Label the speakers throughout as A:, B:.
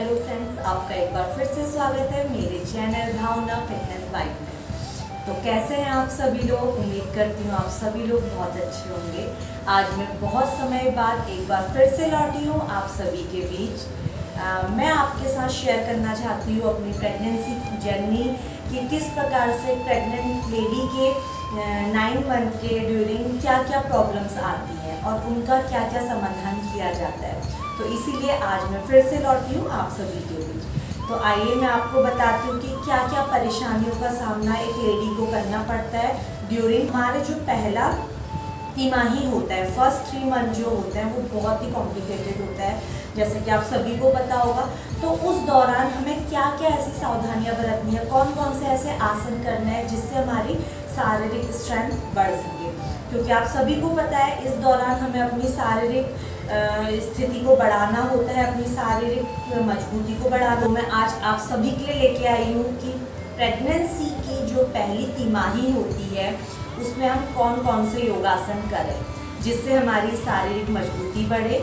A: Hello friends, आपका एक बार फिर से स्वागत है मेरे चैनल भावना फिटनेस बाइक में। तो कैसे हैं आप सभी लोग? उम्मीद करती हूँ आप सभी लोग बहुत अच्छे होंगे। आज मैं बहुत समय बाद एक बार फिर से लौटी हूँ आप सभी के बीच। मैं आपके साथ शेयर करना चाहती हूँ अपनी प्रेगनेंसी जर्नी कि किस प्रकार से प्रेग्नेंट लेडी के 9 मंथ के ड्यूरिंग क्या क्या प्रॉब्लम्स आती हैं और उनका क्या क्या समाधान किया जाता है। तो इसीलिए आज मैं फिर से लौटी हूँ आप सभी के बीच। तो आइए मैं आपको बताती हूँ कि क्या क्या परेशानियों का सामना एक लेडी को करना पड़ता है ड्यूरिंग हमारे जो पहला तिमाही होता है। फर्स्ट 3 मंथ जो होता है वो बहुत ही कॉम्प्लिकेटेड होता है, जैसे कि आप सभी को पता होगा। तो उस दौरान हमें क्या क्या ऐसी सावधानियां बरतनी है, कौन कौन से ऐसे आसन करना है जिससे हमारी शारीरिक स्ट्रेंथ बढ़ सके। क्योंकि आप सभी को पता है इस दौरान हमें अपनी शारीरिक स्थिति को बढ़ाना होता है, अपनी शारीरिक मजबूती को बढ़ाना। तो मैं आज आप सभी के लिए लेके आई हूँ कि प्रेगनेंसी की जो पहली तिमाही होती है उसमें हम कौन कौन से योगासन करें जिससे हमारी शारीरिक मजबूती बढ़े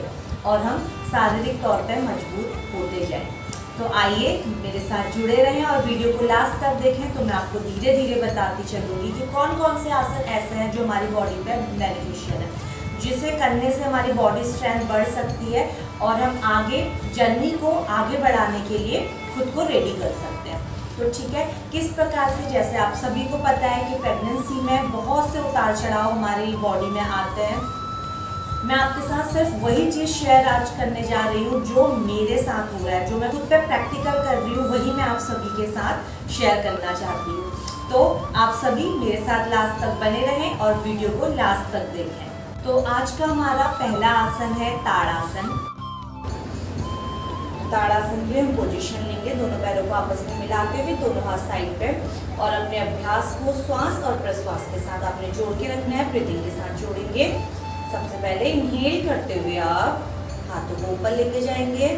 A: और हम शारीरिक तौर पर मजबूत होते जाएं। तो आइए मेरे साथ जुड़े रहें और वीडियो को लास्ट तक देखें। तो मैं आपको धीरे धीरे बताती चलूँगी कि कौन कौन से आसन ऐसे हैं जो हमारी बॉडी पे बेनिफिशियल है, जिसे करने से हमारी बॉडी स्ट्रेंथ बढ़ सकती है और हम आगे जर्नी को आगे बढ़ाने के लिए खुद को रेडी कर सकते हैं। तो ठीक है, किस प्रकार से, जैसे आप सभी को पता है कि प्रेगनेंसी में बहुत से उतार चढ़ाव हमारी बॉडी में आते हैं। मैं आपके साथ सिर्फ वही चीज़ शेयर आज करने जा रही हूँ जो मेरे साथ हो रहा है, जो मैं खुद पे प्रैक्टिकल कर रही हूँ, वही मैं आप सभी के साथ शेयर करना चाहती हूँ। तो आप सभी मेरे साथ लास्ट तक बने रहें और वीडियो को लास्ट तक देखें। तो आज का हमारा पहला आसन है ताड़ासन। ताड़ासन के लिए हम पोजीशन लेंगे, दोनों पैरों को आपस में मिलाते हुए, दोनों हाथ साइड पे, और अपने अभ्यास को श्वास और प्रश्वास के साथ आपने जोड़ के रखना है, ब्रीदिंग के साथ जोड़ेंगे। सबसे पहले इनहेल करते हुए आप हाथों को ऊपर लेके जाएंगे,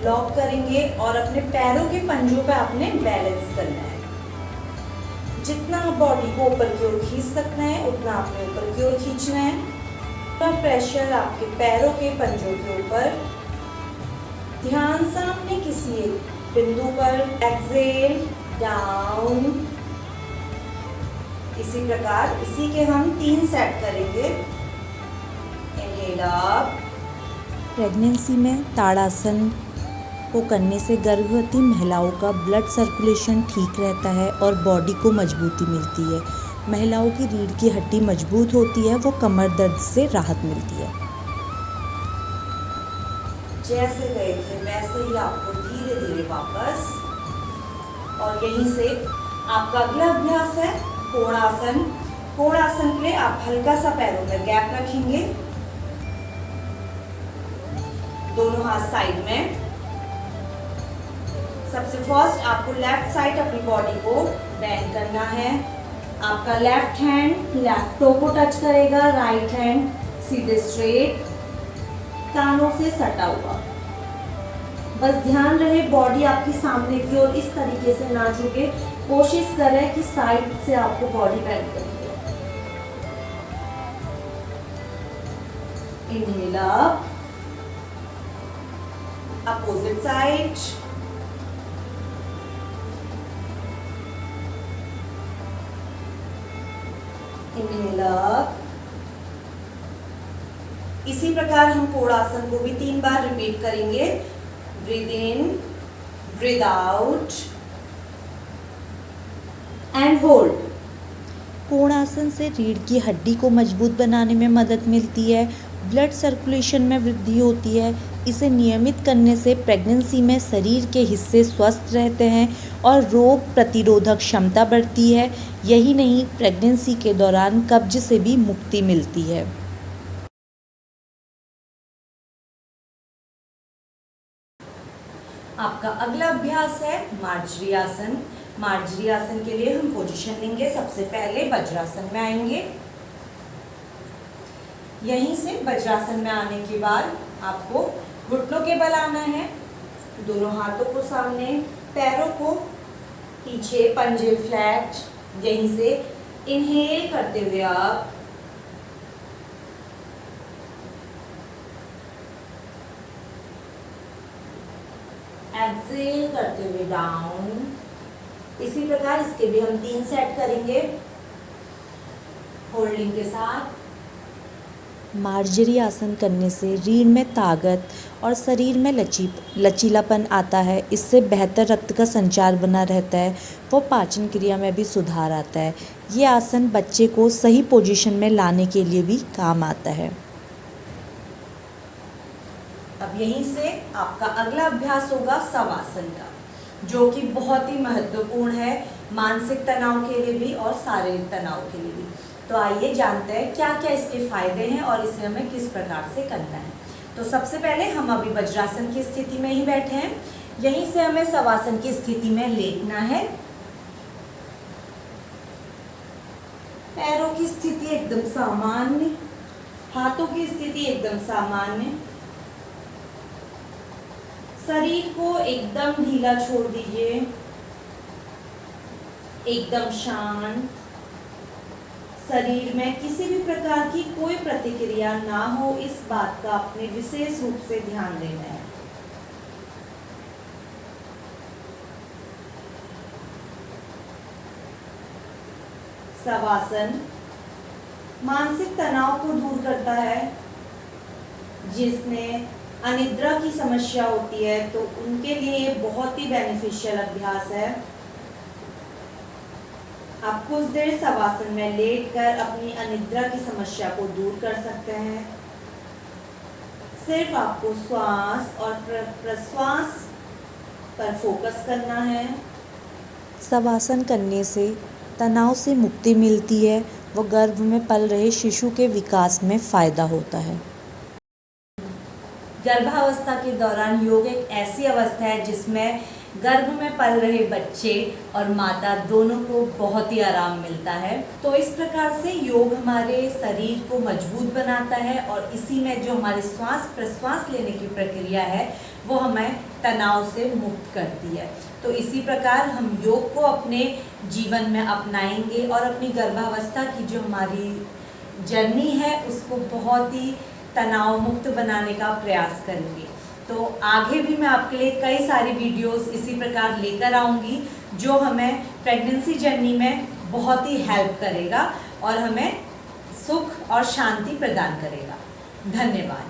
A: लॉक करेंगे और अपने पैरों के पंजों पे आपने बैलेंस करना है। जितना बॉडी को ऊपर की ओर खींच सकना है उतना आपने ऊपर की ओर खींचना है। तो प्रेशर आपके पैरों के पंजों के ऊपर, ध्यान सामने किसी एक बिंदु पर, एक्सेल डाउन। इसी प्रकार इसी के हम 3 सेट करेंगे। Inhale up.
B: प्रेगनेंसी में ताड़ासन को करने से गर्भवती महिलाओं का ब्लड सर्कुलेशन ठीक रहता है और बॉडी को मजबूती मिलती है। महिलाओं की रीढ़ की हड्डी मजबूत होती है, वो कमर दर्द से राहत मिलती है।
A: जैसे गए थे वैसे ही आपको धीरे धीरे वापस, और यहीं से आपका अगला अभ्यास है कोणासन। कोणासन के लिए आप हल्का सा पैरों में गैप रखेंगे, दोनों हाथ साइड में। सबसे फर्स्ट आपको लेफ्ट साइड अपनी बॉडी को बेंड करना है। आपका लेफ्ट हैंड लेफ्ट टो को टच करेगा, राइट हैंड सीधे स्ट्रेट कानों से सटा हुआ। बस ध्यान रहे बॉडी आपकी सामने की ओर इस तरीके से ना झुके, कोशिश करें कि साइड से आपको बॉडी बेंड करनी है। Inhale up, opposite side, inhale up. इसी प्रकार हम कोणासन को भी 3 बार रिपीट करेंगे। Breathe in, breathe out and hold.
B: कोणासन से रीढ़ की हड्डी को मजबूत बनाने में मदद मिलती है, ब्लड सर्कुलेशन में वृद्धि होती है। इसे नियमित करने से प्रेगनेंसी में शरीर के हिस्से स्वस्थ रहते हैं और रोग प्रतिरोधक क्षमता बढ़ती है। यही नहीं, प्रेगनेंसी के दौरान कब्ज से भी मुक्ति मिलती है।
A: आपका अगला अभ्यास है मार्जरी आसन। मार्जरी आसन के लिए हम पोजीशन लेंगे। सबसे पहले वज्रासन में आएंगे। यहीं से वज्रासन में आने के बाद आपको घुटनों के बल आना है, दोनों हाथों को सामने, पैरों को पीछे, पंजे फ्लैट। यहीं से इनहेल करते हुए आप एक्सेल करते हुए डाउन। इसी प्रकार इसके भी हम 3 सेट करेंगे होल्डिंग के साथ।
B: मार्जरी आसन करने से रीढ़ में ताकत और शरीर में लचीलापन आता है। इससे बेहतर रक्त का संचार बना रहता है व पाचन क्रिया में भी सुधार आता है। ये आसन बच्चे को सही पोजीशन में लाने के लिए भी काम आता है।
A: अब यहीं से आपका अगला अभ्यास होगा शवासन का, जो कि बहुत ही महत्वपूर्ण है मानसिक तनाव के लिए भी और शारीरिक तनाव के लिए भी। तो आइए जानते हैं क्या क्या इसके फायदे हैं और इसे हमें किस प्रकार से करना है। तो सबसे पहले हम अभी वज्रासन की स्थिति में ही बैठे हैं। यहीं से हमें शवासन की स्थिति में लेटना है। पैरों की स्थिति एकदम सामान्य, हाथों की स्थिति एकदम सामान्य। शरीर को एकदम ढीला छोड़ दीजिए, एकदम शांत। शरीर में किसी भी प्रकार की कोई प्रतिक्रिया ना हो, इस बात का अपने विशेष रूप से ध्यान देना है। शवासन मानसिक तनाव को दूर करता है। जिसने अनिद्रा की समस्या होती है तो उनके लिए ये बहुत ही बेनिफिशियल अभ्यास है। आप कुछ देर शवासन में लेटकर अपनी अनिद्रा की समस्या को दूर कर सकते हैं। सिर्फ आपको श्वास और प्रश्वास पर फोकस करना है।
B: शवासन करने से तनाव से मुक्ति मिलती है व गर्भ में पल रहे शिशु के विकास में फ़ायदा होता है।
A: गर्भावस्था के दौरान योग एक ऐसी अवस्था है जिसमें गर्भ में पल रहे बच्चे और माता दोनों को बहुत ही आराम मिलता है। तो इस प्रकार से योग हमारे शरीर को मजबूत बनाता है और इसी में जो हमारे श्वास प्रश्वास लेने की प्रक्रिया है वो हमें तनाव से मुक्त करती है। तो इसी प्रकार हम योग को अपने जीवन में अपनाएंगे और अपनी गर्भावस्था की जो हमारी जर्नी है उसको बहुत ही तनाव मुक्त बनाने का प्रयास करेंगे। तो आगे भी मैं आपके लिए कई सारी वीडियोस इसी प्रकार लेकर आऊँगी जो हमें प्रेगनेंसी जर्नी में बहुत ही हेल्प करेगा और हमें सुख और शांति प्रदान करेगा। धन्यवाद।